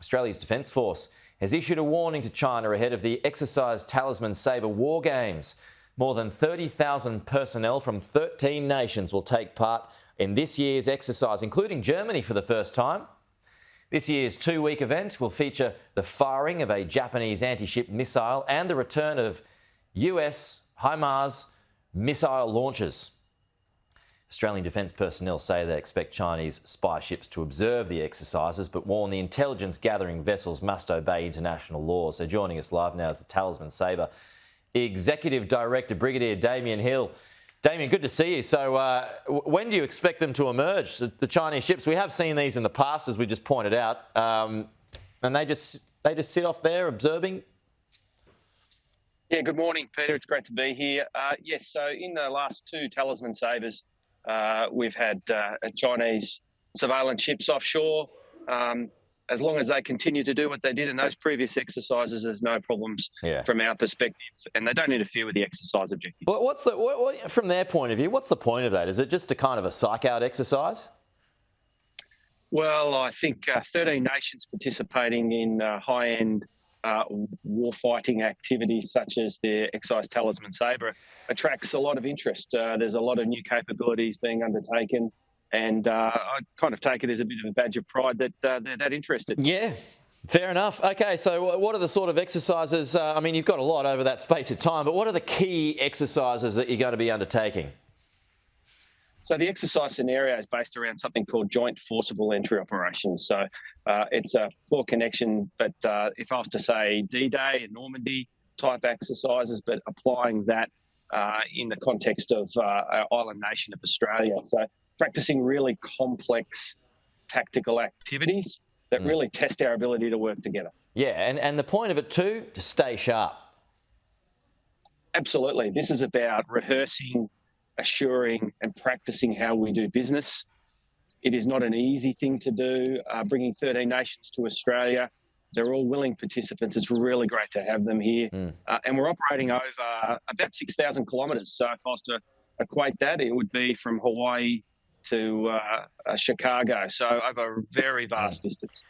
Australia's Defence Force has issued a warning to China ahead of the exercise Talisman Sabre War Games. More than 30,000 personnel from 13 nations will take part in this year's exercise, including Germany for the first time. This year's two-week event will feature the firing of a Japanese anti-ship missile and the return of US HIMARS missile launches. Australian defence personnel say they expect Chinese spy ships to observe the exercises, but warn the intelligence-gathering vessels must obey international laws. So joining us live now is the Talisman Sabre Executive Director, Brigadier Damian Hill. Damian, good to see you. So when do you expect them to emerge, the Chinese ships? We have seen these in the past, as we just pointed out, and they just sit off there observing? Yeah, good morning, Peter. It's great to be here. Yes, so in the last two Talisman Sabres, we've had Chinese surveillance ships offshore. As long as they continue to do what they did in those previous exercises, there's no problems from our perspective, and they don't interfere with the exercise objectives. What, from their point of view, what's the point of that? Is it just a kind of a psych-out exercise? Well, I think 13 nations participating in high-end war-fighting activities such as the exercise Talisman Sabre attracts a lot of interest. There's a lot of new capabilities being undertaken, and I kind of take it as a bit of a badge of pride that they're that interested. Yeah, fair enough. Okay, so what are the sort of exercises? I mean, you've got a lot over that space of time, but what are the key exercises that you're going to be undertaking? So the exercise scenario is based around something called joint forcible entry operations. So it's a poor connection, but if I was to say D-Day and Normandy type exercises, but applying that in the context of our island nation of Australia. So practicing really complex tactical activities that really test our ability to work together. Yeah, and the point of it too, to stay sharp. Absolutely. This is about rehearsing, assuring and practicing how we do business. It is not an easy thing to do, bringing 13 nations to Australia. They're all willing participants. It's really great to have them here. And we're operating over about 6,000 kilometres. So if I was to equate that, it would be from Hawaii to Chicago. So over a very vast distance.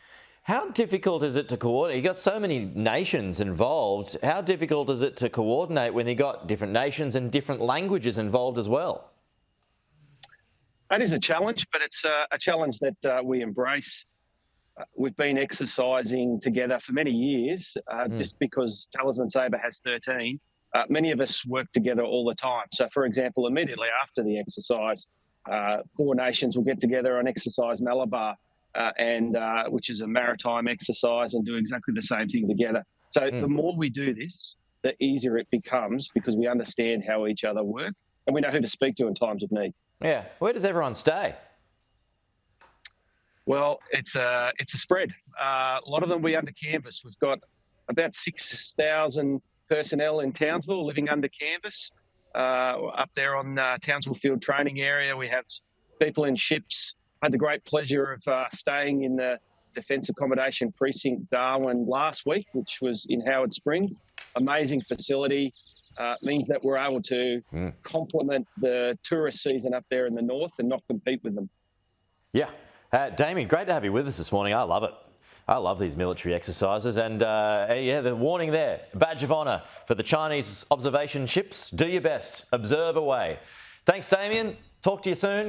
How difficult is it to coordinate? You've got so many nations involved. How difficult is it to coordinate when you've got different nations and different languages involved as well? That is a challenge, but it's a challenge that we embrace. We've been exercising together for many years, just because Talisman Sabre has 13. Many of us work together all the time. So, for example, immediately after the exercise, 4 nations will get together on exercise Malabar, which is a maritime exercise, and do exactly the same thing together. So the more we do this, the easier it becomes, because we understand how each other work and we know who to speak to in times of need. Yeah. Where does everyone stay? Well, it's a spread. A lot of them we under canvas. We've got about 6,000 personnel in Townsville living under canvas. Up there on Townsville Field Training Area, we have people in ships. I had the great pleasure of staying in the Defence Accommodation Precinct Darwin last week, which was in Howard Springs. Amazing facility. Means that we're able to complement the tourist season up there in the north and not compete with them. Yeah. Damian, great to have you with us this morning. I love it. I love these military exercises. And yeah, the warning there, badge of honour for the Chinese observation ships. Do your best. Observe away. Thanks, Damian. Talk to you soon.